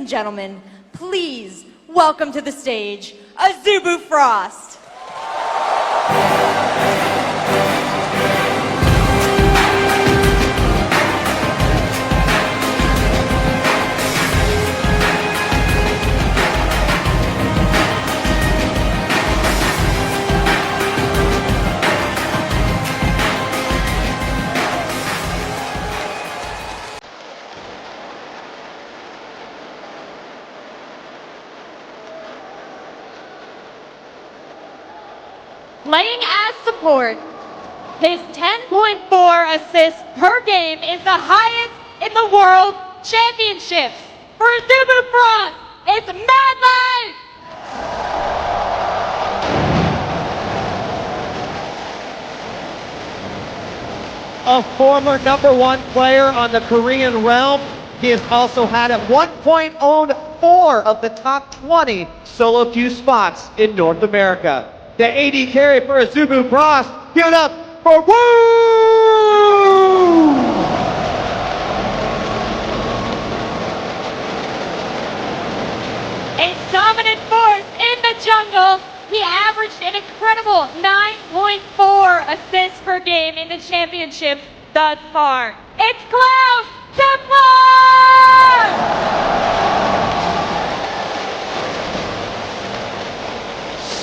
and gentlemen, please welcome to the stage, Azubu Frost. Playing as support, his 10.4 assists per game is the highest in the World Championships. For Azubu Frost, it's Mad Life! A former #1 player on the Korean realm, he has also had at one point owned 4 of the top 20 solo queue spots in North America. The AD carry for Azubu Frost, give it up for Woo! A dominant force in the jungle. He averaged an incredible 9.4 assists per game in the championship thus far. It's Klaus Templar!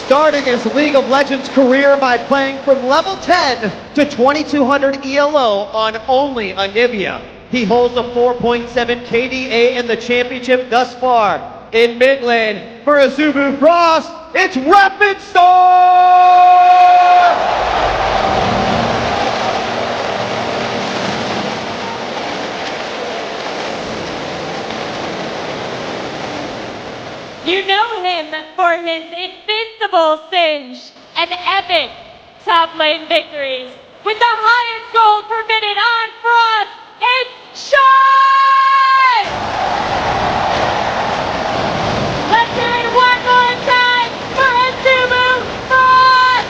Starting his League of Legends career by playing from level 10 to 2200 ELO on only Anivia. He holds a 4.7 KDA in the championship thus far. In mid lane, for Azubu Frost, it's Rapid Star! You know him for his invincible Singe and epic top lane victories. With the highest gold per minute on Frost, it's Shine! Let's hear it one more time for Azubu Frost!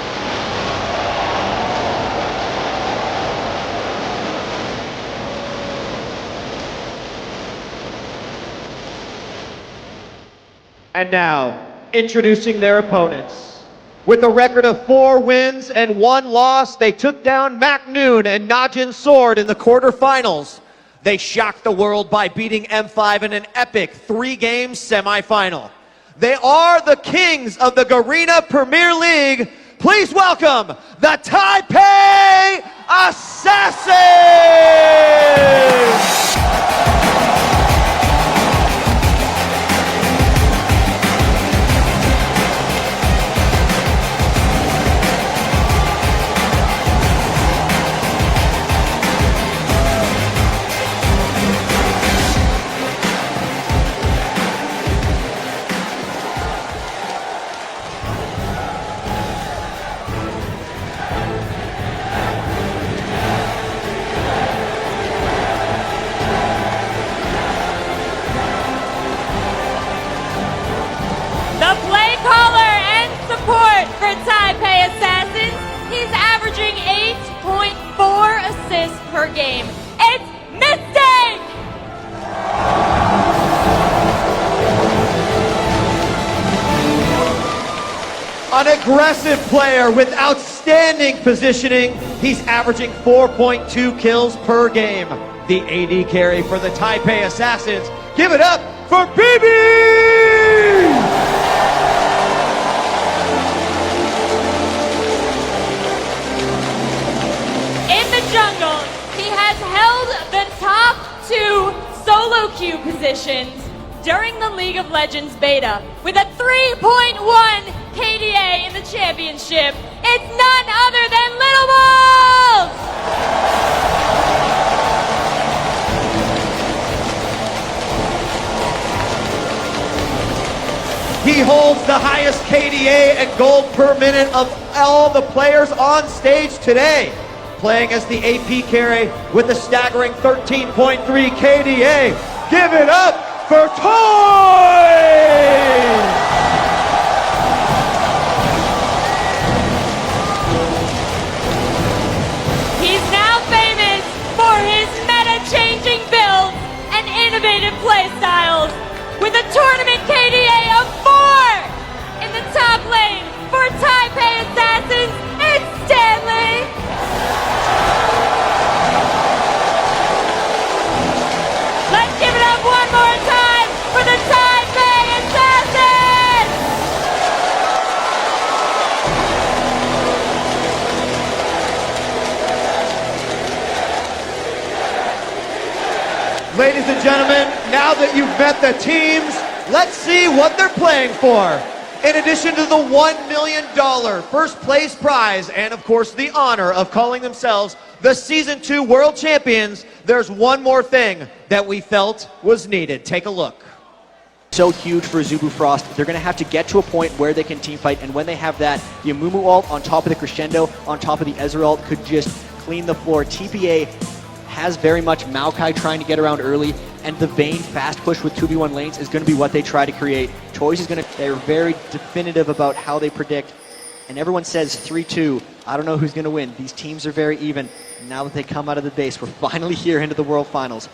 And now, introducing their opponents. With a record of 4 wins and 1 loss, they took down Macnoon and Najin Sword in the quarterfinals. They shocked the world by beating M5 in an epic 3-game semifinal. They are the kings of the Garena Premier League. Please welcome the Taipei Assassins! The play caller and support for Taipei Assassins. He's averaging 8.4 assists per game. It's Mistake! An aggressive player with outstanding positioning. He's averaging 4.2 kills per game. The AD carry for the Taipei Assassins. Give it up for BB! In the jungle, he has held the top 2 solo queue positions during the League of Legends beta with a 3.1 KDA in the championship. It's none other than Little Wolf! He holds the highest KDA and gold per minute of all the players on stage today. Playing as the AP carry with a staggering 13.3 KDA. Give it up for Toy! He's now famous for his meta-changing builds and innovative playstyles. With a now that you've met the teams, let's see what they're playing for. In addition to the $1 million first place prize and of course the honor of calling themselves the Season 2 World Champions, there's one more thing that we felt was needed. Take a look. So huge for Azubu Frost. They're going to have to get to a point where they can team fight, and when they have that, the Amumu ult on top of the Crescendo, on top of the Ezreal ult could just clean the floor. TPA has very much Maokai trying to get around early, and the Vayne fast push with 2v1 lanes is going to be what they try to create. Toys is going to, they're very definitive about how they predict, and everyone says 3-2. I don't know who's going to win. These teams are very even. Now that they come out of the base, we're finally here into the World Finals.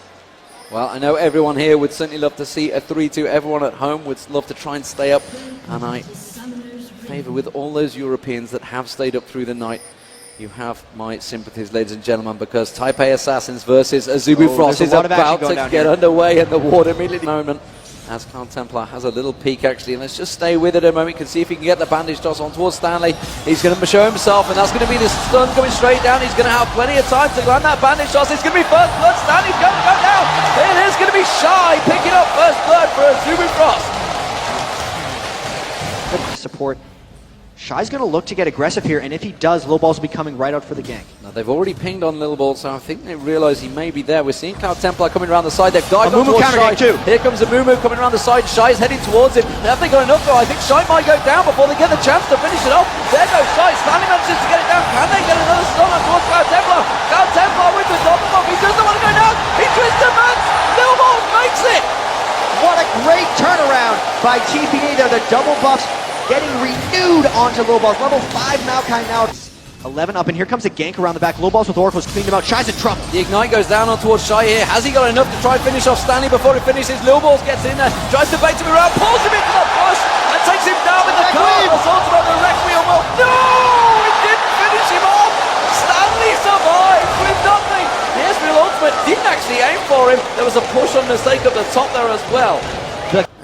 Well, I know everyone here would certainly love to see a 3-2. Everyone at home would love to try and stay up. And I favour with all those Europeans that have stayed up through the night. You have my sympathies, ladies and gentlemen, because Taipei Assassins versus Azubu Frost is about to get underway in the water immediately. Moment as Cloud Templar has a little peek actually, and let's just stay with it a moment. You can see if he can get the bandage toss on towards Stanley. He's going to show himself, and that's going to be the stun coming straight down. He's going to have plenty of time to land that bandage toss. It's going to be first blood. Stanley's going to go down. It is going to be Shy picking up first blood for Azubu Frost. Support. Shy's going to look to get aggressive here, and if he does, Low Balls will be coming right out for the gank. Now they've already pinged on Little Ball, so I think they realise he may be there. We're seeing Cloud Templar coming around the side. They've dived on towards Shy. Too. Here comes Amumu coming around the side. Shy's heading towards him. Have they got enough though? I think Shy might go down before they get the chance to finish it off. There goes Shy. Stanley manages to get it down. Can they get another stun on towards Cloud Templar? Cloud Templar with the double bump. He doesn't want to go down. He twists the man. Little Ball makes it. What a great turnaround by TPA there. The double buffs getting renewed onto Low Balls. Level 5 Maokai now. 11 up, and here comes a gank around the back. Low Balls with Oracles cleaned him out. Shy's in trouble. The Ignite goes down on towards Shy here. Has he got enough to try and finish off Stanley before he finishes? Lil Balls gets in there, tries to bait him around, pulls him into the push, and takes him down with the car. Assaults on the Requiem. Well, no! It didn't finish him off! Stanley survived with nothing. Here's Real Ultimate. Didn't actually aim for him. There was a push on mistake up the top there as well.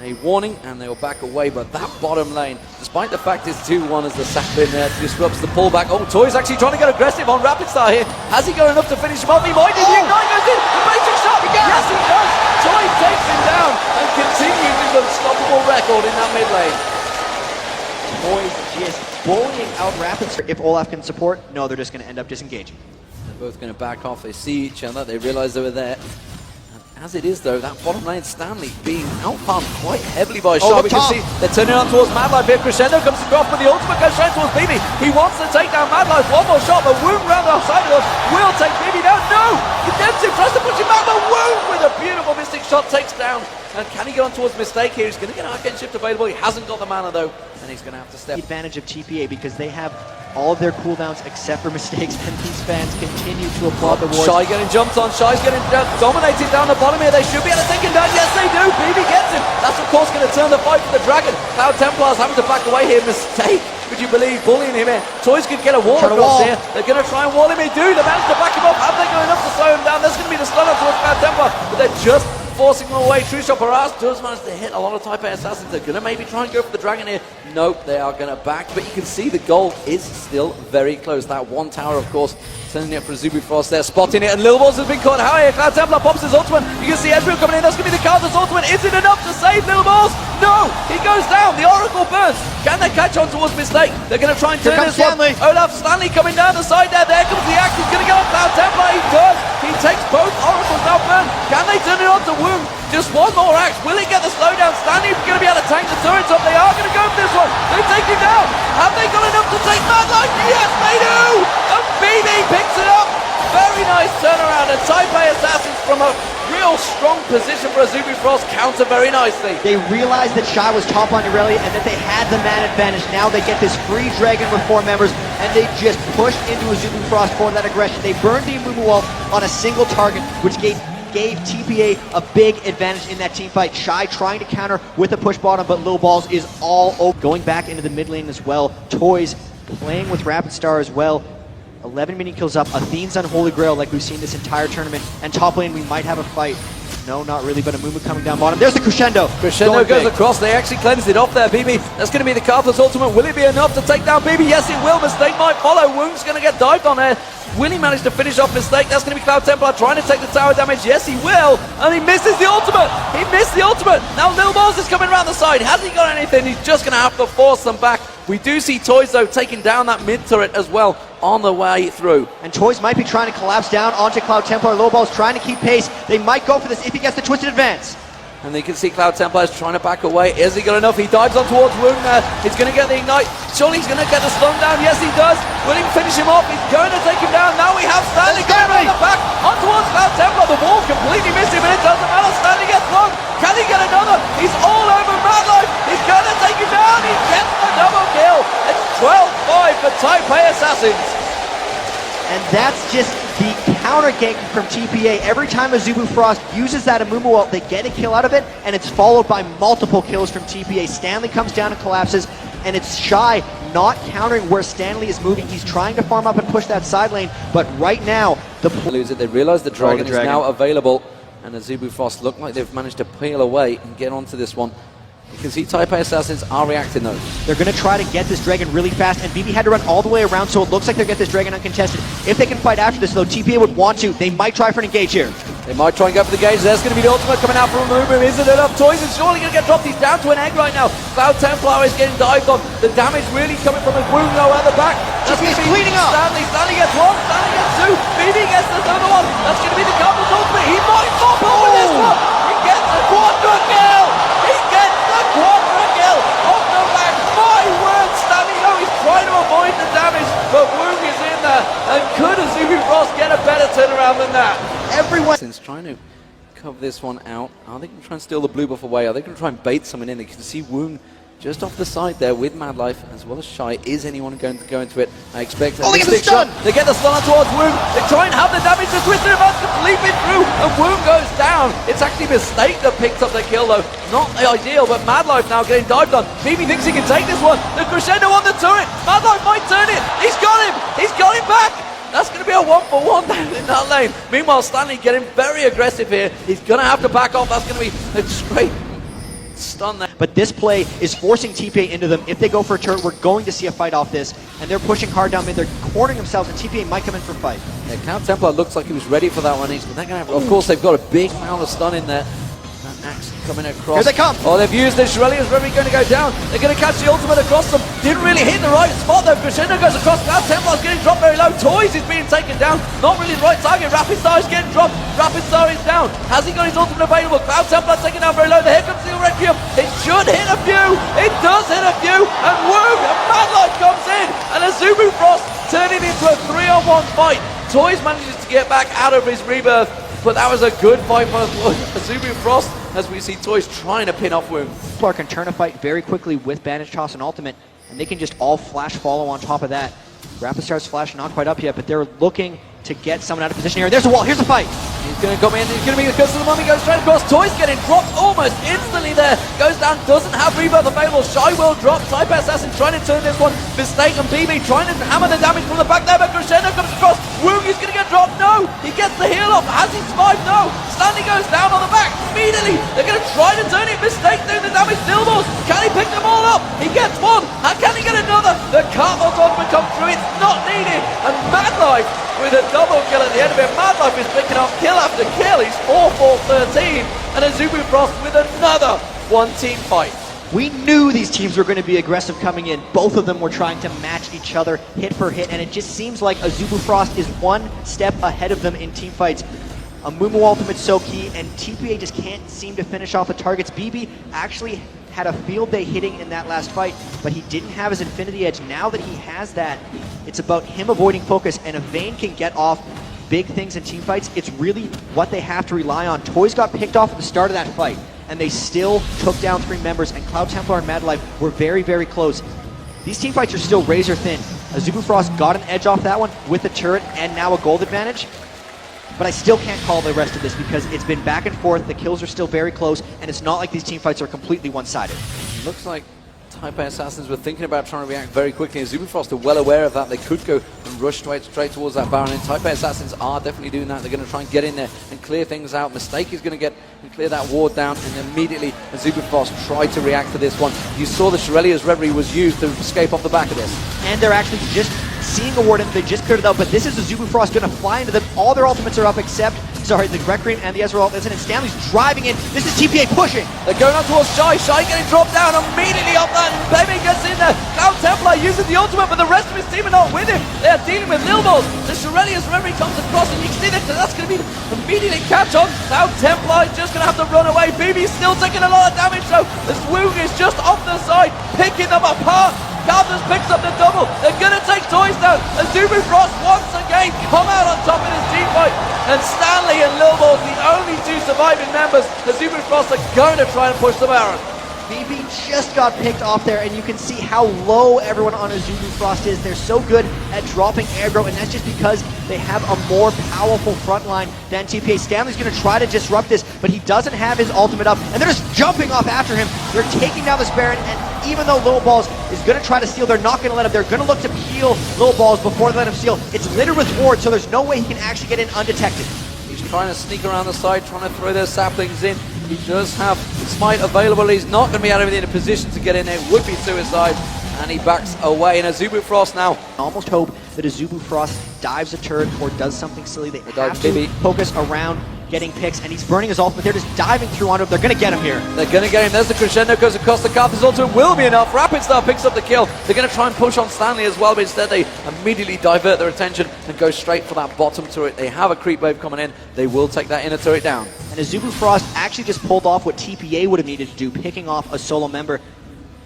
A warning, and they'll back away, but that bottom lane, despite the fact it's 2-1 as the sap in there, disrupts the pullback. Oh, Toy's actually trying to get aggressive on Rapid Star here. Has he got enough to finish him off? He might. The Ignite goes in, the basic shot. Yes, he does. Toy takes him down and continues his unstoppable record in that mid lane. Toys just bullying out Rapid Star. If Olaf can support, no, they're just going to end up disengaging. They're both going to back off. They see each other. They realize they were there. As it is though, that bottom lane Stanley being outpumped quite heavily by Shy. We can see they're turning on towards Mad Life here. Crescendo comes across with the ultimate, goes straight towards BB. He wants to take down Mad Life. One more shot, but Wound round the outside of us will take BB down. No! Redemption tries to push him back, but Wound with a beautiful Mystic shot takes down. And can he go on towards Mistake here? He's going to get Arcane Shift available. He hasn't got the mana though, and he's going to have to step. The advantage of TPA because they have all of their cooldowns except for mistakes, and these fans continue to applaud the Wards. Shy getting jumped on. Shy's getting dominated down the bottom here. They should be able to take him down. Yes, they do. BB gets him. That's of course going to turn the fight for the Dragon. Cloud Templars having to back away here. Mistake. Would you believe bullying him in? Toys could get a wall across here. They're going to try and wall him. They do. They managed to back him up. Have they got enough to slow him down? There's going to be the stun up towards Cloud Templar, but they're just forcing him away. True Shot Barrage does manage to hit a lot of Taipei Assassins. They're going to maybe try and go for the Dragon here. Nope, they are going to back, but you can see the goal is still very close. That one tower, of course, turning it for Azubu Frost there, spotting it, and Lil Balls has been caught high here. Cloud Templar pops his ultimate. You can see Ezreal coming in. That's going to be the Cloud's ultimate. Is it enough to save Lil Balls? No! He goes down. The Oracle burns. Can they catch on towards Mistake? They're going to try and turn this one. Olaf Stanley coming down the side there. There comes the axe. He's going to go on Cloud Templar. He does. He takes both Oracles now burn. Can they turn it on to Wound? Just one more axe. Will he get the slowdown? Stanley's going to be able to tank the turrets up. They are going to go for this one. They take him down. Have they got enough to take Mad Life? Yes, they do. And BB picks it up. Very nice turnaround. And Taipei Assassins from a real strong position for Azubu Frost counter very nicely. They realized that Shy was top on Irelia and that they had the man advantage. Now they get this free Dragon with 4 members, and they just pushed into Azubu Frost for that aggression. They burned the Amumu wall on a single target, which gave TPA a big advantage in that team fight. Shy trying to counter with a push bottom, but Lil Balls is all over. Going back into the mid lane as well. Toys playing with Rapid Star as well. 11 mini kills up. Athene's Unholy Grail like we've seen this entire tournament. And top lane we might have a fight. No, not really, but Amumu coming down bottom. There's the Crescendo. Crescendo goes across. They actually cleansed it off there, BB. That's going to be the Carthus ultimate. Will it be enough to take down BB? Yes, it will. Mistake might follow. Wound's going to get dived on there. Will he manage to finish off Mistake? That's going to be Cloud Templar trying to take the tower damage. Yes, he will. And he misses the ultimate. He missed the ultimate. Now Lil Balls is coming around the side. Has he got anything? He's just going to have to force them back. We do see Toys, though, taking down that mid turret as well on the way through. And Toys might be trying to collapse down onto Cloud Templar. Low Ball's trying to keep pace. They might go for this if he gets the twisted advance. And you can see Cloud Templar is trying to back away. Has he got enough? He dives on towards Woong now. He's going to get the ignite. Surely he's going to get the stun down. Yes, he does. Will he finish him off? He's going to take him down. Now we have Stanley going around the back on towards Cloud Templar. The wall completely missed him, and it doesn't matter. Stanley gets one. Can he get another? He's all over Mad Life. He's going to take him down. He gets the double kill. It's 12-5 for Taipei Assassins. And that's just the counter gank from TPA. Every time Azubu Frost uses that Amumu ult, they get a kill out of it, and it's followed by multiple kills from TPA. Stanley comes down and collapses, and it's Shy not countering where Stanley is moving. He's trying to farm up and push that side lane, but right now, lose it. They realize the dragon is now available, and Azubu Frost look like they've managed to peel away and get onto this one. You can see Taipei Assassins are reacting though. They're going to try to get this dragon really fast, and BB had to run all the way around, so it looks like they'll get this dragon uncontested. If they can fight after this, though, TPA would want to. They might try for an engage here. They might try and go for the gauge. There's going to be the ultimate coming out from Amumu. Isn't it enough? Toys is surely going to get dropped. He's down to an egg right now. Cloud Templar is getting dived on. The damage really coming from his wound though at the back. That's TPA's cleaning up. Stanley gets one. Stanley gets two. BB gets the other one. That's going to be the Cowboys ultimate. He might pop over this one. He gets the quadra kill. He gets the quadra kill off the back. My word, Stanley, no, he's trying to avoid the damage, but Woong is in there. And could Azubu Frost get a better turnaround than that? Everyone Trying to cover this one out. Are they going to try and steal the blue buff away? Are they going to try and bait someone in? You can see Woong just off the side there with Mad Life as well as Shy. Is anyone going to go into it? I expect they get the stun! They get the stun on towards Woong. They try and have the damage to twist it about to leap it through, and Woong goes down. It's actually Mistake that picks up the kill though. Not ideal, but Mad Life now getting dived on. BB thinks he can take this one. The crescendo on the turret. Mad Life might turn it. He's got him. He's got him back. That's going to be a 1-for-1 down in that lane. Meanwhile, Stanley getting very aggressive here. He's going to have to back off. That's going to be a straight stun there. But this play is forcing TPA into them. If they go for a turret, we're going to see a fight off this. And they're pushing hard down mid. They're cornering themselves, and TPA might come in for a fight. Yeah, Cloud Templar looks like he was ready for that one. They're gonna have, of course, they've got a big amount of stun in there. That axe coming across. Here they come. Oh, they've used it. Shirley is really going to go down. They're going to catch the ultimate across them. Didn't really hit the right spot though. Crescendo goes across. Cloud Templar's getting dropped very low. Toys is being taken down. Not really the right target. Rapid Star is getting dropped. Rapid Star is down. Has he got his ultimate available? Cloud Templar taken down very low. Here comes the Requiem. It should hit a few. It does hit a few. And Woong, a Mad Life comes in. And Azubu Frost turning into a 3-on-1 fight. Toys manages to get back out of his rebirth. But that was a good fight for Azubu Frost, as we see Toys trying to pin off Woong. Clark can turn a fight very quickly with Bandage Toss and Ultimate, and they can just all flash follow on top of that. Rapid Star's flash not quite up yet, but they're looking to get someone out of position here. There's a wall, here's a fight! He's going to come in, he's going to be the curse of the mummy, goes straight across. Toys getting dropped almost instantly there. Goes down, doesn't have rebirth available. Shy will drop. Taipei Assassin trying to turn this one. Mistake and BB trying to hammer the damage from the back there, but Crescendo comes across. Woong is going to get dropped. No! He gets the heal off. Has he survived? No! Stanley goes down on the back immediately. They're going to try to turn it. Mistake doing the damage. Dildos. Can he pick them all up? He gets one. How can he get another? The Carthel's ultimate comes through. It's not needed. And Mad Life with a double kill at the end of it. Mad Life is picking up kill after kill. He's 4-4-13. And Azubu Frost with another one-team fight. We knew these teams were going to be aggressive coming in. Both of them were trying to match each other hit for hit, and it just seems like Azubu Frost is one step ahead of them in team fights. Amumu ultimate's so key, and TPA just can't seem to finish off the targets. BB actually had a field day hitting in that last fight, but he didn't have his Infinity Edge. Now that he has that, it's about him avoiding focus, and if Vayne can get off big things in team fights, it's really what they have to rely on. Toys got picked off at the start of that fight, and they still took down 3 members, and Cloud Templar and Mad Life were very, very close. These team fights are still razor thin. Azubu Frost got an edge off that one with the turret and now a gold advantage, but I still can't call the rest of this because it's been back and forth, the kills are still very close, and it's not like these team fights are completely one-sided. Looks like Taipei Assassins were thinking about trying to react very quickly, and Azubu Frost are well aware of that. They could go and rush straight towards that Baron, and Taipei Assassins are definitely doing that. They're going to try and get in there and clear things out. Mistake is going to get and clear that ward down, and immediately Azubu Frost tried to react to this one. You saw the Shirelia's Reverie was used to escape off the back of this. And they're actually just seeing a ward in, they just cleared it out, but this is Azubu Frost going to fly into them. All their ultimates are up except, the Requiem and the Ezreal isn't, and Stanley's driving in. This is TPA pushing. They're going on towards Shy. Shy getting dropped down immediately off that. Pepe gets in there. Cloud Templar uses the ultimate, but the rest of his team are not with him. They are dealing with Lil Balls. The Shirelius memory comes across, and you can see that that's going to be immediately catch on. Cloud Templar is just going to have to run away. BB's still taking a lot of damage, though. The Swoog is just off the side, picking them apart. Carthus picks up the double. They're going to take Toys down. Azubu Frost once again come out on top in his team fight. And Stanley and Lil Balls, the only two surviving members. Azubu Frost are going to try and push the Baron. BB just got picked off there, and you can see how low everyone on Azubu Frost is. They're so good at dropping aggro, and that's just because they have a more powerful front line than TPA. Stanley's going to try to disrupt this, but he doesn't have his ultimate up, and they're just jumping off after him. They're taking down this Baron, and even though Lil Balls is going to try to steal, they're not going to let him. They're going to look to peel Lil Balls before they let him steal. It's littered with wards, so there's no way he can actually get in undetected. He's trying to sneak around the side, trying to throw those saplings in. He does have Smite available. He's not going to be out of it in a position to get in there. It would be suicide. And he backs away. And Azubu Frost now. Almost hope that Azubu Frost dives a turret or does something silly. They have Bibi. to focus around getting picks, and he's burning his ult, but they're just diving through onto him. They're going to get him here. They're going to get him. There's the crescendo, goes across the Carthus ultimate. Will be enough. Rapid Star picks up the kill. They're going to try and push on Stanley as well, but instead they immediately divert their attention and go straight for that bottom turret. They have a creep wave coming in. They will take that inner turret down. And Azubu Frost actually just pulled off what TPA would have needed to do, picking off a solo member.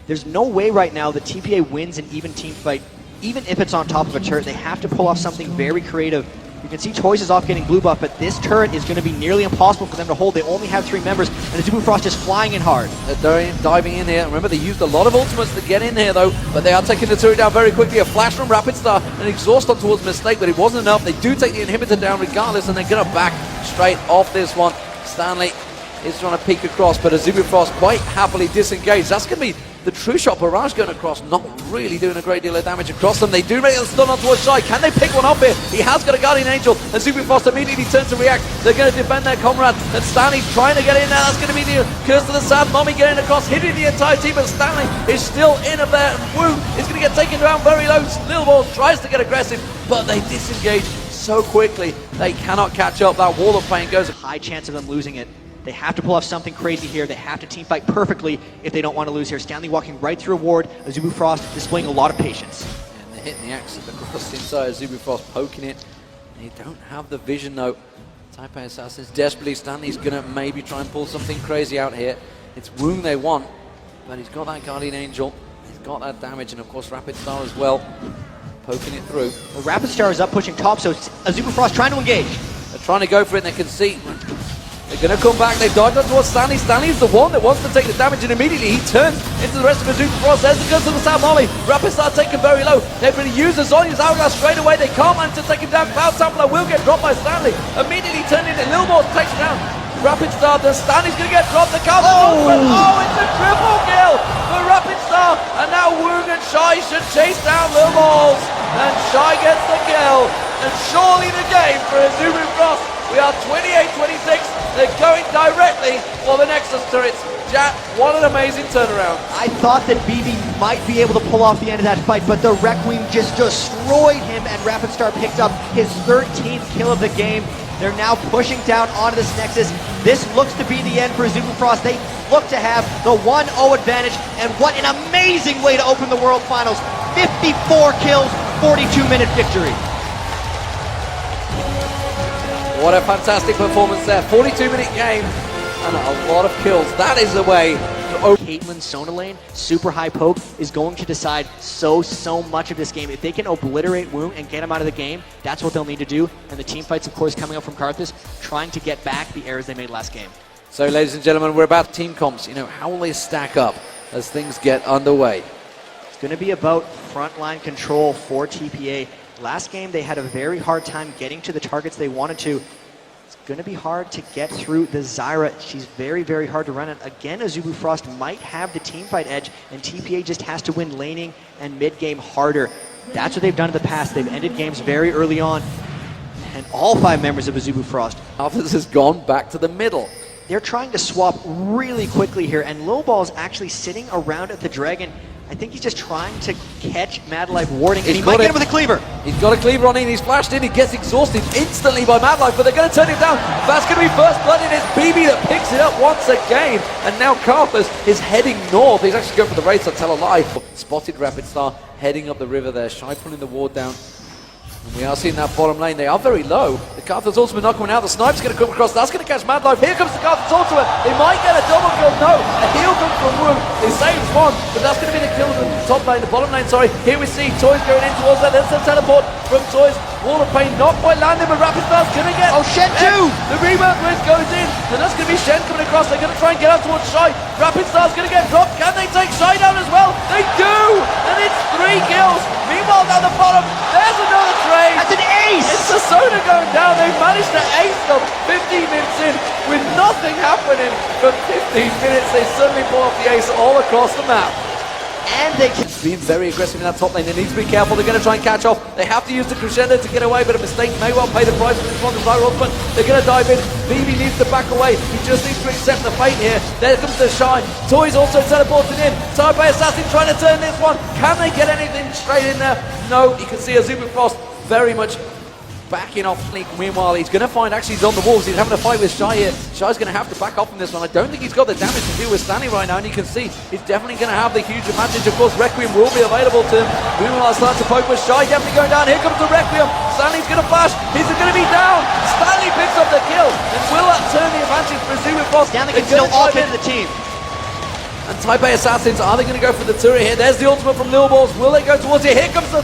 There's no way right now that TPA wins an even team fight, even if it's on top of a turret. They have to pull off something very creative. You can see Toys is off getting blue buff, but this turret is going to be nearly impossible for them to hold. They only have 3 members, and Azubu Frost is flying in hard. They're diving in here. Remember, they used a lot of ultimates to get in here, though, but they are taking the turret down very quickly. A flash from Rapid Star, an exhaust on towards Mistake, but it wasn't enough. They do take the inhibitor down regardless, and they're going to back straight off this one. Stanley is trying to peek across, but Azubu Frost quite happily disengaged. That's going to be the True Shot barrage going across, not really doing a great deal of damage across them. They do make a stun on towards Shy. Can they pick one up here? He has got a Guardian Angel, and Azubu Frost immediately turns to react. They're going to defend their comrade, and Stanley's trying to get in there. That's going to be the Curse to the South. Mommy getting across, hitting the entire team, but Stanley is still in up there, and Wu is going to get taken down very low. Lil Balls tries to get aggressive, but they disengage so quickly. They cannot catch up. That wall of pain goes. High chance of them losing it. They have to pull off something crazy here. They have to team fight perfectly if they don't want to lose here. Stanley walking right through a ward. Azubu Frost displaying a lot of patience. And they're hitting the axe across inside. Azubu Frost poking it. They don't have the vision though. Taipei Assassins desperately. Stanley's going to maybe try and pull something crazy out here. It's Wound they want, but he's got that Guardian Angel. He's got that damage, and of course Rapid Star as well. Poking it through. Well, Rapid Star is up pushing top, so Azubu Frost trying to engage. They're trying to go for it, and they can see. They're going to come back. They dodge on towards Stanley. Stanley's the one that wants to take the damage, and immediately he turns into the rest of Azubu Frost. There's the gun to the South Molly. Rapid Star taken very low. They're going to use the Zonya's Hourglass straight away. They can't manage to take him down. Cloud Sampler will get dropped by Stanley. Immediately turned into Lil Balls, takes him down. Rapid Star, then Stanley's going to get dropped. The counter. Oh, it's a triple kill for Rapid Star. And now Woong and Shy should chase down Lil Balls. And Shy gets the kill. And surely the game for Azubu Frost. We are 28-26. They're going directly for the Nexus turrets. Jack, what an amazing turnaround. I thought that BB might be able to pull off the end of that fight, but the Requiem just destroyed him, and Rapid Star picked up his 13th kill of the game. They're now pushing down onto this Nexus. This looks to be the end for Azubu Frost. They look to have the 1-0 advantage, and what an amazing way to open the World Finals. 54 kills, 42-minute victory. What a fantastic performance there. 42-minute game and a lot of kills. That is the way to open. Caitlyn Sona lane, super high poke, is going to decide so much of this game. If they can obliterate Woong and get him out of the game, that's what they'll need to do. And the team fights, of course, coming up from Karthus, trying to get back the errors they made last game. So, ladies and gentlemen, we're about team comps. You know, how will they stack up as things get underway? It's going to be about frontline control for TPA. Last game, they had a very hard time getting to the targets they wanted to. It's going to be hard to get through the Zyra. She's very hard to run it. Again, Azubu Frost might have the teamfight edge, and TPA just has to win laning and mid-game harder. That's what they've done in the past. They've ended games very early on, and all 5 members of Azubu Frost. Alphas has gone back to the middle. They're trying to swap really quickly here, and Lil Ball's actually sitting around at the Dragon. I I think he's just trying to catch Mad Life warding, and He's he got might get it. him with a cleaver. He's got a cleaver on in, he's flashed in, he gets exhausted instantly by Mad Life, but they're going to turn him down. That's going to be first blood, and it's BB that picks it up once again. And now Carthus is heading north. He's actually going for the race, I'll tell a lie. Spotted Rapid Star heading up the river there. Shy pulling the ward down. And we are seeing that bottom lane. They are very low. The Carthus Ultimate not coming out. The Snipe's going to come across. That's going to catch Mad Life. Here comes the Carthus Ultimate. They might get a double kill. No. A heal comes from Wu. They saves one, but that's going to be the kill of the top lane, the bottom lane, sorry. Here we see Toys going in towards that. There's the teleport from Toys. Wall of Pain not quite landing, but Rapid Star's going to get... Oh, Shen too! The rebound risk goes in, and that's going to be Shen coming across. They're going to try and get out towards Shy. Rapid Star's going to get dropped. Can they take Shy down as well? They do! And it's 3 kills. Meanwhile, down the bottom, there's another trade. That's an ace! It's the Soda going down. They've managed to ace them 15 minutes in with nothing happening for 15 minutes. They suddenly pull off the ace all across the map. And they can... Being very aggressive in that top lane. They need to be careful. They're going to try and catch off. They have to use the crescendo to get away, but a mistake may well pay the price for this one. But they're going to dive in. BB needs to back away. He just needs to accept the fate here. There comes the Shine. Toys also teleporting in. Taipei Assassin trying to turn this one. Can they get anything straight in there? No. You can see Azubu Frost very much backing off Sneak. Meanwhile, he's going to find actually he's on the walls. He's having a fight with Shy here. Shy's going to have to back off from this one. I don't think he's got the damage to deal with Stanley right now, and you can see he's definitely going to have the huge advantage. Of course, Requiem will be available to him. Meanwhile, starts to poke with Shy, definitely going down. Here comes the Requiem. Stanley's going to flash. He's going to be down. Stanley picks up the kill. And will that turn the advantage for Azubu Frost? Stanley can still all into the team. And Taipei Assassins, are they going to go for the turret here? There's the ultimate from Lil Balls. Will they go towards it? Here comes the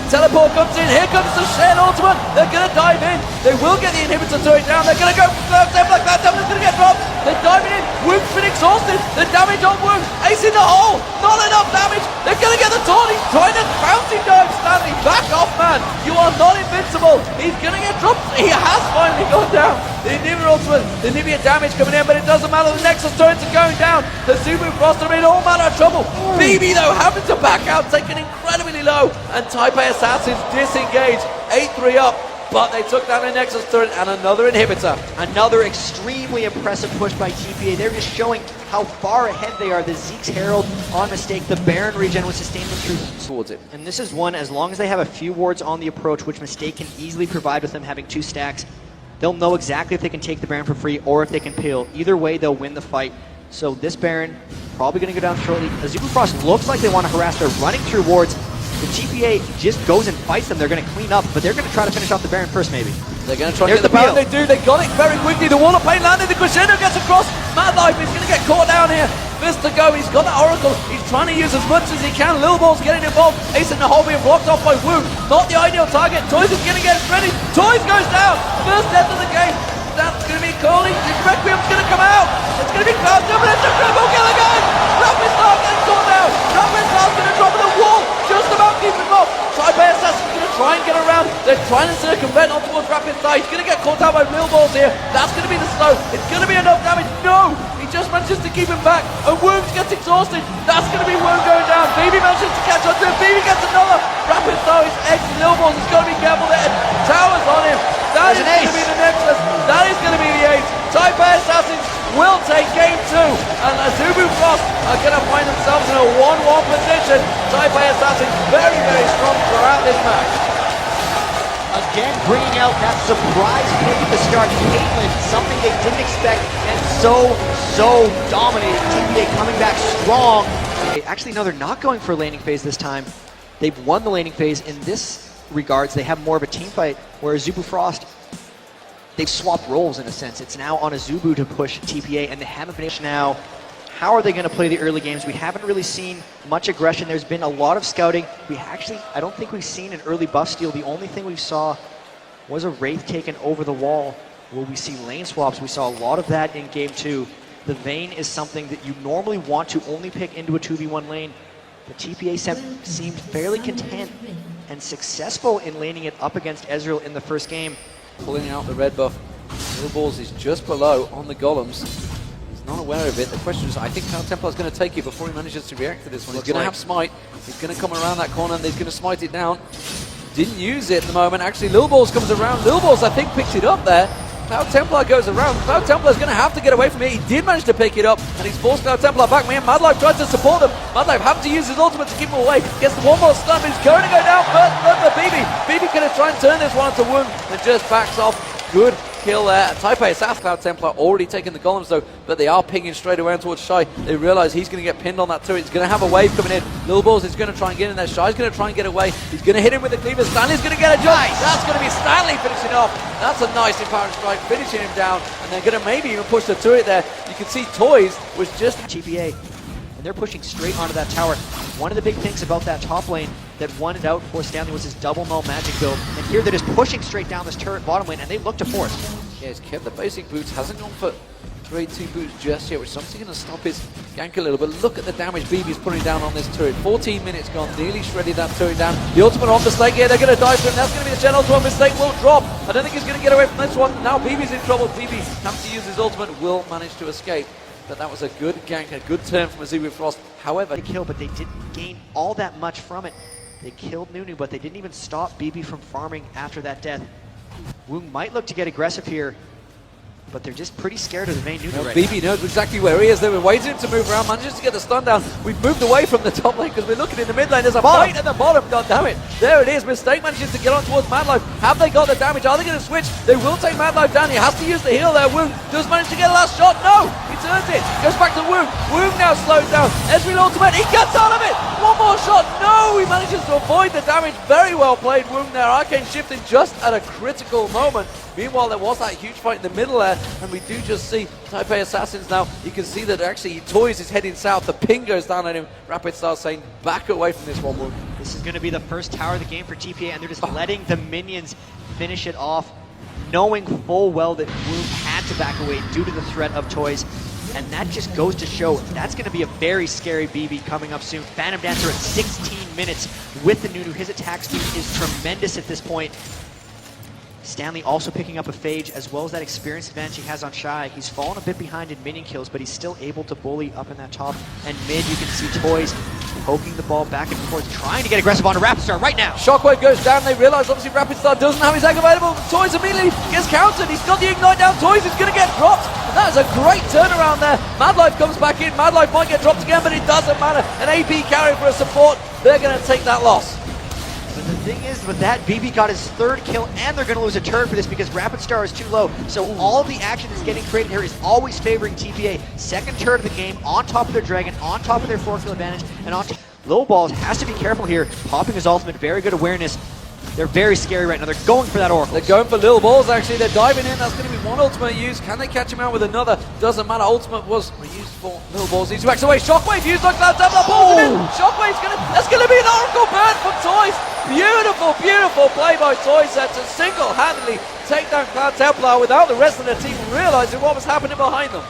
teleport comes in. Here comes the shared ultimate. They're going to dive in. They will get the inhibitor turret down. They're going to go for third step like that. Templar's going to get dropped. They're diving in. Woong's been exhausted. The damage on Woong. Ace in the hole. Not enough damage. They're going to get the taunt. He's trying to bouncing dive Stanley. Back off, man. You are not invincible. He's going to get dropped. He has finally gone down. The inhibitor ultimate. The inhibitor damage coming in, but it doesn't matter. The Nexus turrets are going down. The Azubu Frost are in all manner of trouble. BB though having to back out, taken incredibly low, and Taipei Assassins disengage, 8-3 up, but they took down a Nexus turret and another inhibitor. Another extremely impressive push by TPA. They're just showing how far ahead they are. The Zeke's Herald on mistake, the Baron regen was sustained them through Towards it. And this is one, as long as they have a few wards on the approach, which Mistake can easily provide with them having 2 stacks, they'll know exactly if they can take the Baron for free or if they can peel. Either way, they'll win the fight. So this Baron probably going to go down shortly. Azubu Frost looks like they want to harass. They're running through wards. The TPA just goes and fights them. They're going to clean up, but they're going to try to finish off the Baron first, maybe. They're going to try There's to get the Baron. They do. They got it very quickly. The Wall of Pain landed. The crescendo gets across. Mad Life is going to get caught down here. Fist to go. He's got that Oracle. He's trying to use as much as he can. Lil Ball's getting involved. Ace in the hole being blocked off by Wu. Not the ideal target. Toys is going to get ready. Toys goes down. First death of the game. That's going to be calling. Requiem's going to come out. It's going to be Cloud Jump, and it's a triple kill again. Rapid Star getting caught down. Rapid Star's going to drop in the wall. Just about keeping him off. Taipei Assassin's going to try and get around. They're trying to circumvent on towards Rapid Star. He's going to get caught out by Real Balls here. That's going to be the slow. It's going to be enough damage. No! He just manages to keep him back. And Woong gets exhausted. That's going to be Woong going down. BB manages to catch on to him. BB gets another. Rapid Star is X. Lil Balls. He's got to be careful there. Towers on him. That is going to be the Nexus. That is going to be the ace. Taipei Assassins will take game 2. And Azubu Frost are going to find themselves in a 1-1 position. Taipei Assassins very, very strong throughout this match. Again, bringing out that surprise pick at the start. Caitlyn, something they didn't expect, and so dominated. TPA coming back strong. Actually, no, they're not going for laning phase this time. They've won the laning phase. In this regards, they have more of a team fight, where Azubu Frost, they've swapped roles in a sense. It's now on Azubu to push TPA, and they haven't been able to now. How are they going to play the early games? We haven't really seen much aggression. There's been a lot of scouting. I don't think we've seen an early buff steal. The only thing we saw was a Wraith taken over the wall. Will we see lane swaps? We saw a lot of that in game 2. The Vayne is something that you normally want to only pick into a 2v1 lane. The TPA seemed fairly content and successful in laning it up against Ezreal in the first game. Pulling out the red buff. Lil Balls is just below on the golems. He's not aware of it. The question is, I think Cloud Templar is going to take it before he manages to react to this one. He's going to have smite. He's going to come around that corner and he's going to smite it down. Didn't use it at the moment. Actually, Lil Balls comes around. Lil Balls, I think, picked it up there. Cloud Templar goes around. Cloud Templar is going to have to get away from it. He did manage to pick it up, and he's forced Cloud Templar back. Man, Mad Life tried to support him. Mad Life having to use his ultimate to keep him away. Gets the one more stun, but he's going to go down first. Look for BB. BB going to try and turn this one into Wound, and just backs off. Good kill there. Taipei South Cloud Templar already taking the golems though, but they are pinging straight away towards Shy. They realize he's going to get pinned on that turret. He's going to have a wave coming in. Lil Balls is going to try and get in there. Shy's going to try and get away. He's going to hit him with the cleaver. Stanley's going to get a jump. Nice. That's going to be Stanley finishing off. That's a nice empowering strike, finishing him down, and they're going to maybe even push the turret there. You can see Toys was just TPA, and they're pushing straight onto that tower. One of the big things about that top lane that won it out for Stanley was his double null magic build, and here they're just pushing straight down this turret bottom lane, and they look to force. Yeah, he's kept the basic boots, hasn't gone for grade 2 boots just yet, which is obviously going to stop his gank a little, but look at the damage BB's putting down on this turret. 14 minutes gone, nearly shredded that turret down. The ultimate on Mistake here, they're going to dive for him. That's going to be the Gen ultimate. Mistake will drop. I don't think he's going to get away from this one. Now BB's in trouble. BB comes to use his ultimate, will manage to escape. But that was a good gank, a good turn from Azubu Frost. However, they killed, but they didn't gain all that much from it. They killed Nunu, but they didn't even stop BB from farming after that death. Woong might look to get aggressive here, but they're just pretty scared of the main Nunu right BB knows exactly where he is. They were waiting to move around, manages to get the stun down. We've moved away from the top lane because we're looking in the mid lane. There's a fight at the bottom. God damn it. There it is. Mistake manages to get on towards Mad Life. Have they got the damage? Are they going to switch? They will take Mad Life down. He has to use the heal there. Woong does manage to get a last shot. No! He turns it. Goes back to Woong. Woong now slows down. Ezreal ultimate. He gets out of it. One more shot. No! He manages to avoid the damage. Very well played, Woong there. Arcane shifting just at a critical moment. Meanwhile, there was that huge fight in the middle there, and we do just see Taipei Assassins now. You can see that actually Toys is heading south. The ping goes down on him. Rapid starts saying, back away from this one, Woong. This is going to be the first tower of the game for TPA, and they're just letting the minions finish it off, knowing full well that Woong had to back away due to the threat of Toys. And that just goes to show that's going to be a very scary BB coming up soon. Phantom Dancer at 16 minutes with the Nunu. His attack speed is tremendous at this point. Stanley also picking up a Phage, as well as that experience advantage he has on Shy. He's fallen a bit behind in minion kills, but he's still able to bully up in that top. And mid, you can see Toys poking the ball back and forth, trying to get aggressive onto Rapidstar right now. Shockwave goes down. They realize obviously Rapidstar doesn't have his egg available. Toys immediately gets countered. He's got the Ignite down. Toys is going to get dropped. And that is a great turnaround there. Mad Life comes back in. Mad Life might get dropped again, but it doesn't matter. An AP carry for a support. They're going to take that loss. But the thing is, with that, BB got his third kill, and they're going to lose a turret for this because Rapidstar is too low. So all of the action that's getting created here is always favoring TPA. Second turret of the game, on top of their Dragon, on top of their 4-kill advantage, and on top. Low Balls has to be careful here. Popping his ultimate, very good awareness. They're very scary right now. They're going for that Oracle. They're going for Lil Balls, actually. They're diving in. That's going to be one ultimate use. Can they catch him out with another? Doesn't matter. Ultimate was used for Lil Balls. He's waxed away. Shockwave used on Cloud Templar. Balls in. Shockwave's going to... That's going to be an Oracle burn from Toys. Beautiful, beautiful play by Toys there to single-handedly take down Cloud Templar without the rest of the team realizing what was happening behind them.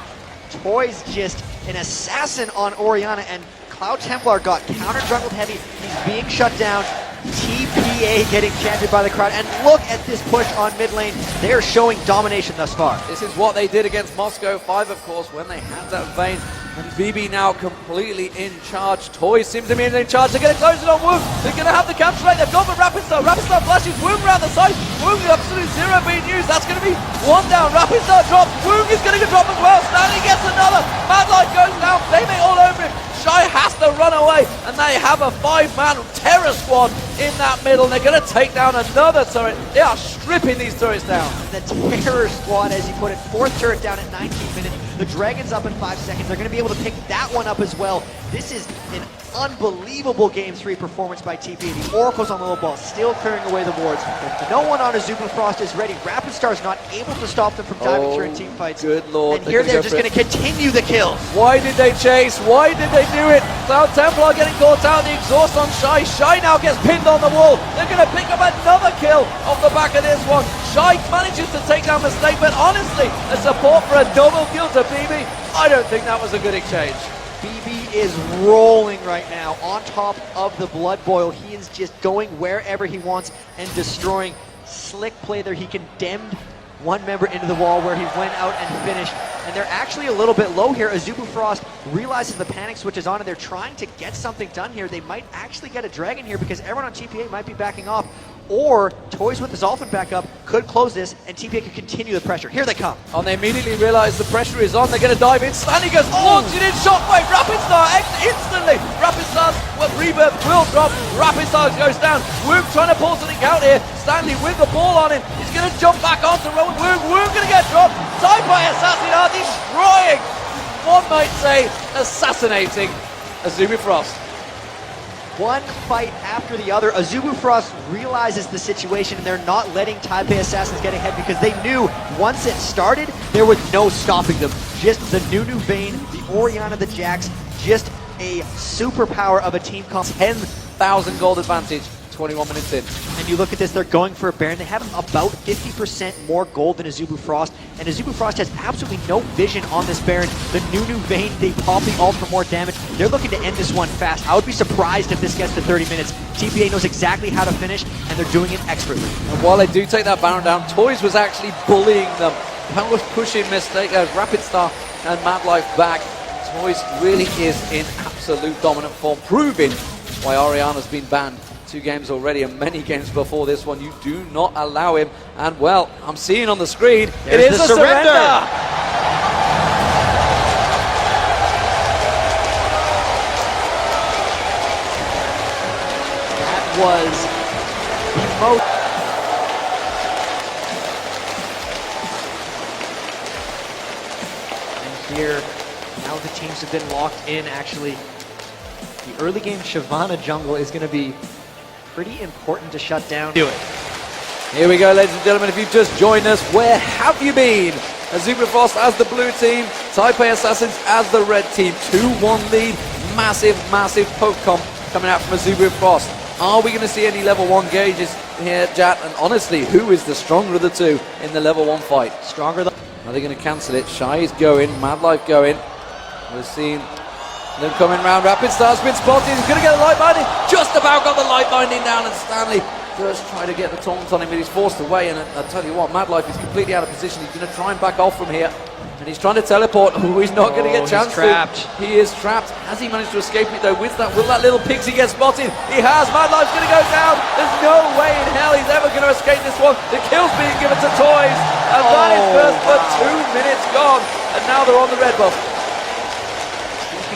Toys just an assassin on Orianna, and Cloud Templar got counter-jungled heavy. He's being shut down. TPA getting chanted by the crowd, and look at this push on mid lane. They're showing domination thus far. This is what they did against Moscow 5, of course, when they had that Vayne. And BB now completely in charge. Toys seem to be in charge. They're going to close it on Woong. They're going to have the counter strike. They've gone for Rapidstar. Rapidstar flashes Woong around the side. Woong absolute zero being used. That's going to be one down. Rapidstar drops. Woong is going to get dropped as well. Stanley gets another. Mad Light goes down. Playmate all over him. Shy has to run away, and they have a 5-man terror squad in that middle. They're going to take down another turret. They are stripping these turrets down. The terror squad, as you put it, 4th turret down at 19 minutes. The Dragon's up in 5 seconds. They're going to be able to pick that one up as well. This is an unbelievable Game 3 performance by TP. The Oracle's on the low ball, still clearing away the wards. No one on Azubu Frost is ready. Rapidstar is not able to stop them from diving through in team fights. Good lord. And here they're just going to continue the kills. Why did they chase? Why did they do it? Cloud Templar getting caught out. The exhaust on Shy. Shy now gets pinned on the wall. They're going to pick up another kill off the back of this one. Shy manages to take down Mistake, but honestly, a support for a double kill to BB. I don't think that was a good exchange. BB is rolling right now on top of the Blood Boil. He is just going wherever he wants and destroying. Slick play there. He condemned one member into the wall where he went out and finished. And they're actually a little bit low here. Azubu Frost realizes the panic switch is on and they're trying to get something done here. They might actually get a dragon here because everyone on TPA might be backing off. or Toys with the Zolfin back up could close this, and TPA could continue the pressure. Here they come. And they immediately realize the pressure is on. They're going to dive in. Stanley goes launching in shockwave. Rapid Star instantly. Rapid Star's rebirth will drop. Rapid Star goes down. Woog trying to pull something out here. Stanley with the ball on him. He's going to jump back onto Rowan. Woog going to get dropped. Taipei Assassin are destroying, one might say, assassinating Azubu Frost. One fight after the other, Azubu Frost realizes the situation and they're not letting Taipei Assassins get ahead because they knew once it started, there was no stopping them. Just the Nunu Vayne, the Orianna, the Jax, just a superpower of a team comp. 10,000 gold advantage, 21 minutes in. And you look at this, they're going for a Baron. They have about 50% more gold than Azubu Frost, and Azubu Frost has absolutely no vision on this Baron. The Nunu Vayne, they pop the ult for more damage. They're looking to end this one fast. I would be surprised if this gets to 30 minutes. TPA knows exactly how to finish, and they're doing it expertly. And while they do take that Baron down, Toys was actually bullying them. That was pushing Mistake, Rapid Star and Mad Life back. Toys really is in absolute dominant form, proving why Orianna's been banned 2 games already and many games before this one. You do not allow him, and well, I'm seeing on the screen, There's it is the a surrender. That was the most... And here, now the teams have been locked in, actually. The early game Shyvana jungle is going to be pretty important to shut down. Do it. Here we go, ladies and gentlemen. If you've just joined us, where have you been? Azubu Frost as the blue team, Taipei Assassins as the red team. 2-1 lead, massive poke comp coming out from Azubu Frost. Are we going to see any level 1 gauges here, Jat? And honestly, who is the stronger of the two in the level 1 fight? Stronger than... Are they going to cancel it? Shy is going, Mad Life going. We're seeing them coming round. Rapid Star's been spotted. He's going to get the light binding. Just about got the light binding down, and Stanley does try to get the taunt on him, but he's forced away. And I tell you what, Mad Life is completely out of position. He's going to try and back off from here. And he's trying to teleport. Oh, he's not going to get a chance. He's trapped. He is trapped. Has he managed to escape it though? With that, will that little pixie get spotted? He has. Mad Life's going to go down. There's no way in hell he's ever going to escape this one. The kill's being given to Toys. And that is first for 2 minutes gone. And now they're on the red buff.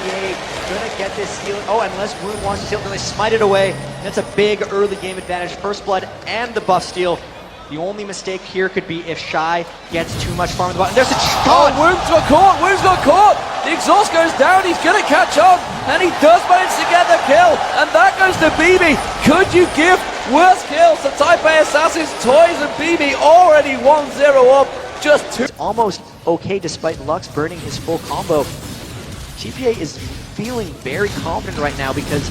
TPA gonna get this steal. Oh, unless Woog wants to steal, then they smite it away. That's a big early game advantage. First blood and the buff steal. The only mistake here could be if Shy gets too much farm in the bottom. There's a Woog's got caught. Woog's got caught. The exhaust goes down. He's gonna catch on, and he does manage to get the kill. And that goes to BB. Could you give worse kills to Taipei Assassins? Toys and BB already 1-0 up. Just 2. It's almost okay despite Lux burning his full combo. TPA is feeling very confident right now because,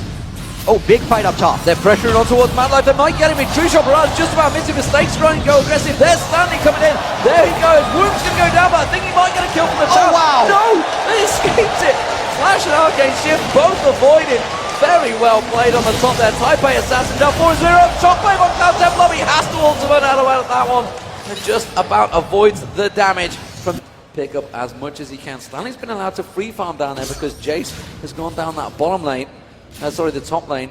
oh, big fight up top. They're pressuring on towards Mad Life. They might get him in. True Shot Barrage just about missing. Mistakes trying to go aggressive. There's Stanley coming in. There he goes. Woog's going to go down, but I think he might get a kill from the top. Oh, wow. No, they escaped it. Flash and Arcane Shift both avoided. Very well played on the top there. Taipei Assassin down 4-0. Shockwave on Cloud Templar. He has to ultimate out of that one. And just about avoids the damage from pick up as much as he can. Stanley's been allowed to free farm down there because Jace has gone down that bottom lane. The top lane.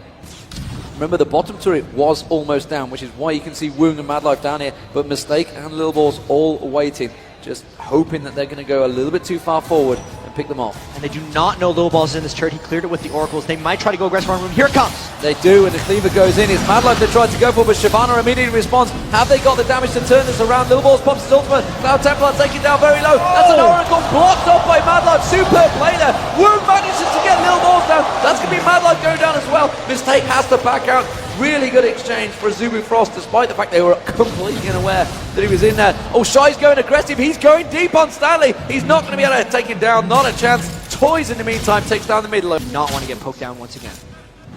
Remember, the bottom turret was almost down, which is why you can see Woog and Mad Life down here. But Mistake and Lil Balls all waiting, just hoping that they're going to go a little bit too far forward and pick them off. And they do not know Lil Balls in this turret. He cleared it with the Oracles. They might try to go aggressive on room. Here it comes. They do, and the cleaver goes in. It's Mad Life they tried to go for, but Shyvana immediately responds. Have they got the damage to turn this around? Lil Balls pumps his ultimate. Cloud Templar taking down very low. That's an Oracle blocked off by Mad Life. Superb play there. Woog manages to get Lil Balls down. That's going to be Mad Life going down as well. Mistake has to back out. Really good exchange for Azubu Frost, despite the fact they were completely unaware that he was in there. Oh, Shy's going aggressive. He's going deep on Stanley. He's not going to be able to take him down. Not a chance. Toys, in the meantime, takes down the middle. Not want to get poked down once again.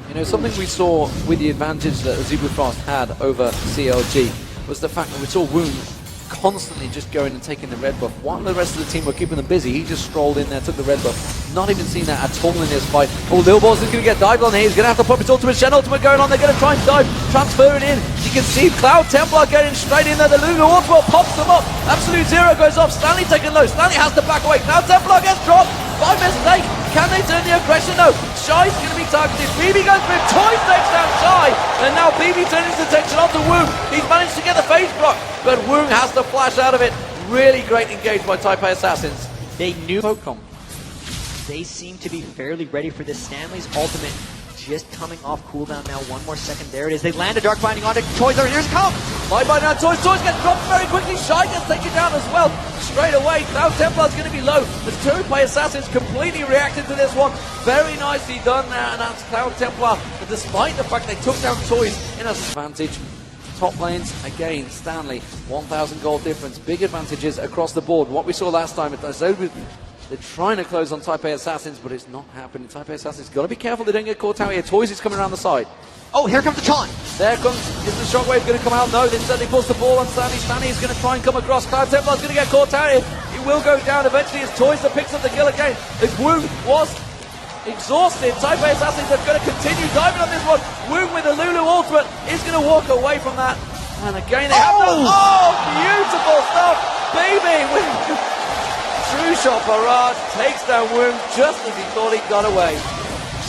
You know, something we saw with the advantage that Azubu Frost had over CLG was the fact that we saw Woog constantly just going and taking the red buff. While the rest of the team were keeping them busy, he just strolled in there, took the red buff. Not even seen that at all in this fight. Oh, Lil Balls is going to get dived on here. He's going to have to pop his ultimate, Shen ultimate going on. They're going to try and dive, transfer it in. You can see Cloud Templar getting straight in there. The Lunar Waterfall pops them up. Absolute Zero goes off. Stanley taking low. Stanley has to back away. Cloud Templar gets dropped by Mistake. Can they turn the aggression though? Shy's going to be targeted. BB goes for it. Toys takes down Shy. And now BB turns his attention onto Woong. He's managed to get the phase block, but Woong has to flash out of it. Really great engage by Taipei Assassins. They knew Pokemon. they seem to be fairly ready for this. Stanley's ultimate just coming off cooldown now. One more second. There it is. They land a Dark Binding onto Toys. Here's come. Bye bye now, Toys. Toys gets dropped very quickly. Shy gets taken down as well. Straight away. Now Templar's going to be low. The Taipei Assassins completely reacted to this one. Very nicely done there, and that's Cloud Templar. But despite the fact they took down Toys in a advantage, top lanes again. Stanley, 1,000 gold difference. Big advantages across the board. What we saw last time at Azubu. They're trying to close on Taipei Assassins, but it's not happening. Taipei Assassins got to be careful they don't get caught out here. Toys is coming around the side. Oh, here comes the taunt. There comes, is the shockwave going to come out? No, they certainly pulls the ball on Stanley. Stanley is going to try and come across. Cloud Templar's going to get caught out here. He will go down eventually as Toys that picks up the kill again. If Woong was exhausted, Taipei Assassins are going to continue diving on this one. Woong with the Lulu ultimate is going to walk away from that. And again they have to, beautiful stuff. Baby with true shot barrage takes down Woong just as he thought he got away.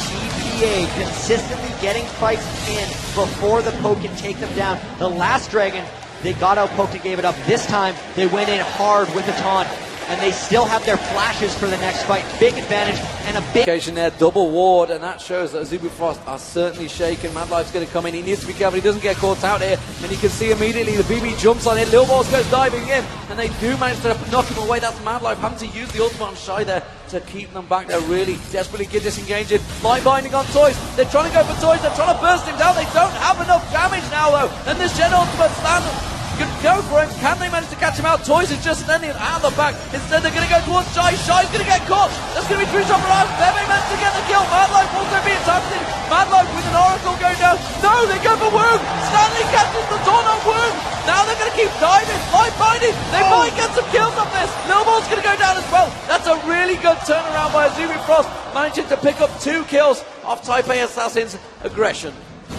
TPA consistently getting fights in before the poke can take them down. The last dragon, they got out poked and gave it up. This time, they went in hard with the taunt, and they still have their flashes for the next fight. Big advantage and a big Occasion there, double ward, and that shows that Azubu Frost are certainly shaken. Mad Life's going to come in. He needs to be careful. He doesn't get caught out here, and you can see immediately the BB jumps on it. Lil Balls goes diving in, and they do manage to knock him away. That's Mad Life having to use the ultimate on Shy there to keep them back. They're really desperately get disengaged. Light binding on Toys. They're trying to go for Toys. They're trying to burst him down. They don't have enough damage now though, and this Gen ultimate stand can go for him. Can they manage to catch him out? Toys is just standing out of the back. Instead, they're going to go towards Shy. Shy's going to get caught. There's going to be three shot around. Bebe managed to get the kill. Madlife also being targeted. Madlife with an Oracle going down. No, they go for Woong. Stanley catches the taunt on Woong. Now they're going to keep diving. Light binding. They might get some kills off this. Millball's going to go down as well. That's a really good turnaround by Azubu Frost, managing to pick up 2 kills off Taipei Assassin's aggression.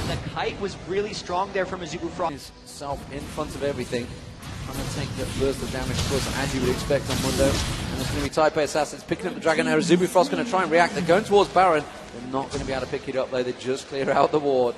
The kite was really strong there from Azubu Frost. Self in front of everything. Trying to take the burst of damage, of course, as you would expect on Mundo. And it's going to be Taipei Assassins picking up the dragon now. Azubu Frost going to try and react. They're going towards Baron. They're not going to be able to pick it up though. They just clear out the ward.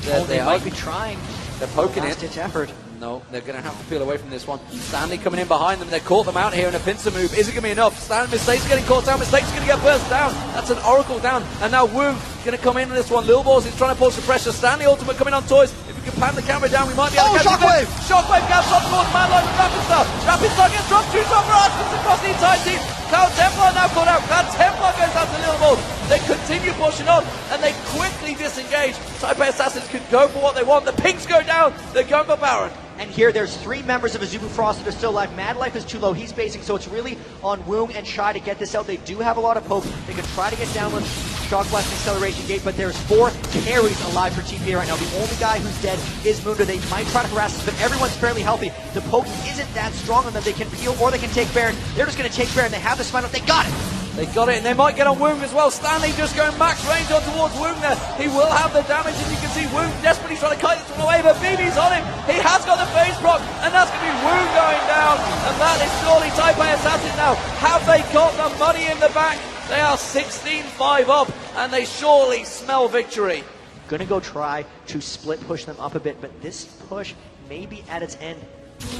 They might be trying. They're poking it. Last-ditch effort. No, they're going to have to peel away from this one. Stanley coming in behind them. They caught them out here in a pincer move. Is it going to be enough? Stanley, Mistake's getting caught down. Mistake's going to get burst down. That's an Oracle down. And now Woong going to come in on this one. Lil Balls is trying to push the pressure. Stanley ultimate coming on Toys. If we can pan the camera down, we might be able to catch Shockwave! it. Shockwave gaps on towards Madlife and Rapid Star. Rapid Star gets dropped. 2 shot barrage comes across the entire team. Cloud Templar now caught out. Cloud Templar goes out to Lil Balls. They continue pushing on and they quickly disengage. Taipei Assassins can go for what they want. The pinks go down. They're going for Baron. And here, there's 3 members of Azubu Frost that are still alive. Mad Life is too low. He's basing, so it's really on Woong and Shy to get this out. They do have a lot of poke. They can try to get down with Shock Blast and Acceleration Gate, but there's 4 carries alive for TPA right now. The only guy who's dead is Mundo. They might try to harass us, but everyone's fairly healthy. The poke isn't that strong on them. They can peel or they can take Baron. They're just going to take Baron. They have the spine up. They got it! They got it, and they might get on Woong as well. Stanley just going max range on towards Woong there. He will have the damage, and you can see Woong desperately trying to kite this one away, but BB's on him. He has got the phase proc, and that's going to be Woong going down. And that is surely Taipei Assassin now. Have they got the money in the bank? They are 16-5 up, and they surely smell victory. Gonna go try to split push them up a bit, but this push may be at its end.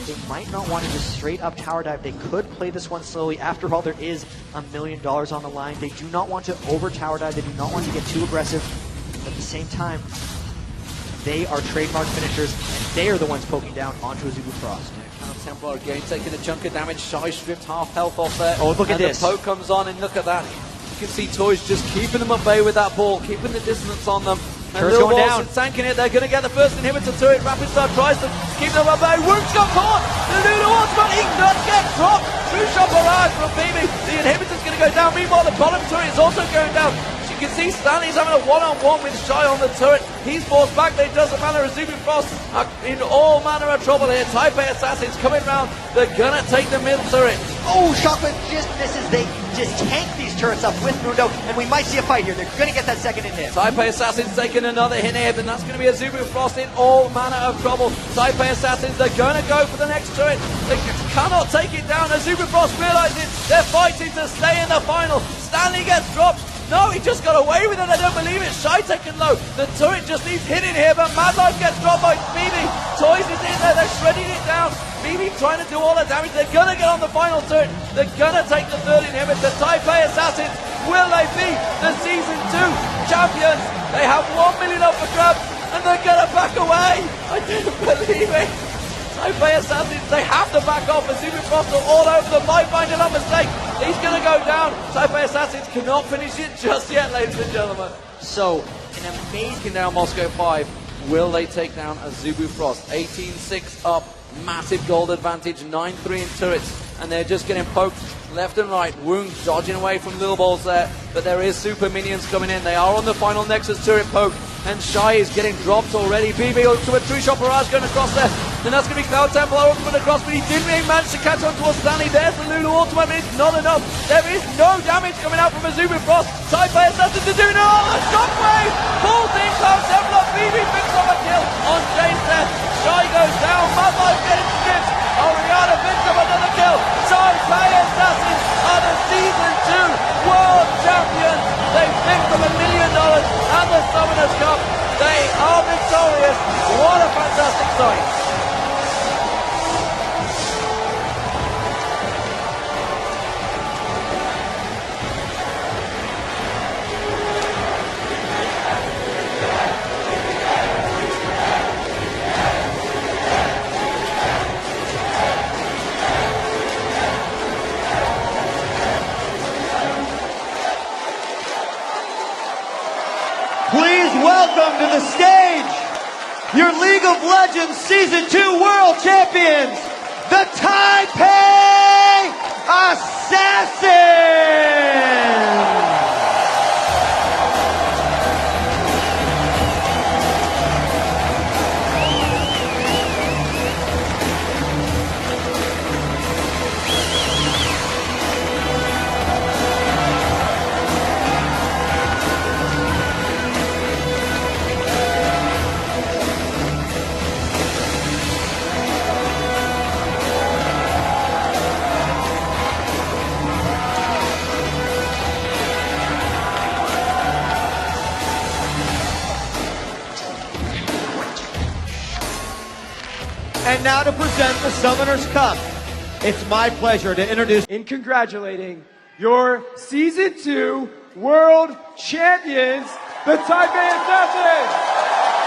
They might not want to just straight up tower dive. They could play this one slowly. After all, there is $1 million on the line. They do not want to over tower dive. They do not want to get too aggressive. But at the same time, they are trademark finishers, and they are the ones poking down onto Azubu Frost. Cloud Templar again taking a chunk of damage. Shy stripped half health off there. Oh, look at and this. The poke comes on, and look at that. You can see Toys just keeping them at bay with that ball, keeping the distance on them. And Turret's Lil going Balls down. is tanking it. They're going to get the first inhibitor to it. Rapid Star tries to keep them at bay. Woong's got caught. The Lulu ultimate, he does get dropped. True shot barrage from BB. The inhibitor's going to go down. Meanwhile, the bottom turret is also going down. She can see Stanley's having a one-on-one with Shy on the turret. He's forced back, but it doesn't matter. Azubu Frost are in all manner of trouble here. Taipei Assassins coming round. They're gonna take the mid turret. Oh, Shockwave just misses. They just tank these turrets up with Mundo, and we might see a fight here. They're going to get that second in hit. Taipei Assassins taking another hit here, but that's going to be Azubu Frost in all manner of trouble. Taipei Assassins, they're going to go for the next turret. They cannot take it down. Azubu Frost realizes they're fighting to stay in the final. Stanley gets dropped. No, he just got away with it. I don't believe it. Shy taken low. The turret just needs hitting here, but Mad Life gets dropped by BB. Toys is in there. They're shredding it down. BB trying to do all the damage. They're going to get on the final turret. They're going to take the third inhibitor. Taipei Assassins, will they be the Season 2 champions? They have 1 million up for grabs, and they're going to back away. I didn't believe it. Taipei Assassins, they have to back off. Azubu Frost are all over them. Might find it a mistake. He's going to go down. Taipei Assassins cannot finish it just yet, ladies and gentlemen. So, An amazing down Moscow 5. Will they take down Azubu Frost? 18-6 up. Massive gold advantage. 9-3 in turrets. And they're just getting poked left and right. Wound dodging away from Little Balls there. But there is super minions coming in. They are on the final Nexus turret poke. And Shy is getting dropped already. BB ultimate 3-shot barrage going across there. Then that's going to be Cloud Templar ultimate across, but he didn't really manage to catch on towards Stanley. There's the Lulu ultimate, but it's not enough. There is no damage coming out from Azubu Frost. Taipei Assassin to do no. A shockwave! Pulls in Cloud Templar. BB picks up a kill on Jace there. Shy goes down. Mad Life getting stripped. Oriana picks up another kill. Taipei Assassins are the Season 2 World Champions. They picked up $1 million and the Summoners Cup. They are victorious. What a fantastic sight. Please welcome to the stage your League of Legends Season 2 World Champions, the Taipei Assassins! And now to present the Summoners Cup, it's my pleasure to introduce in congratulating your Season 2 World Champions, the Taipei Assassins!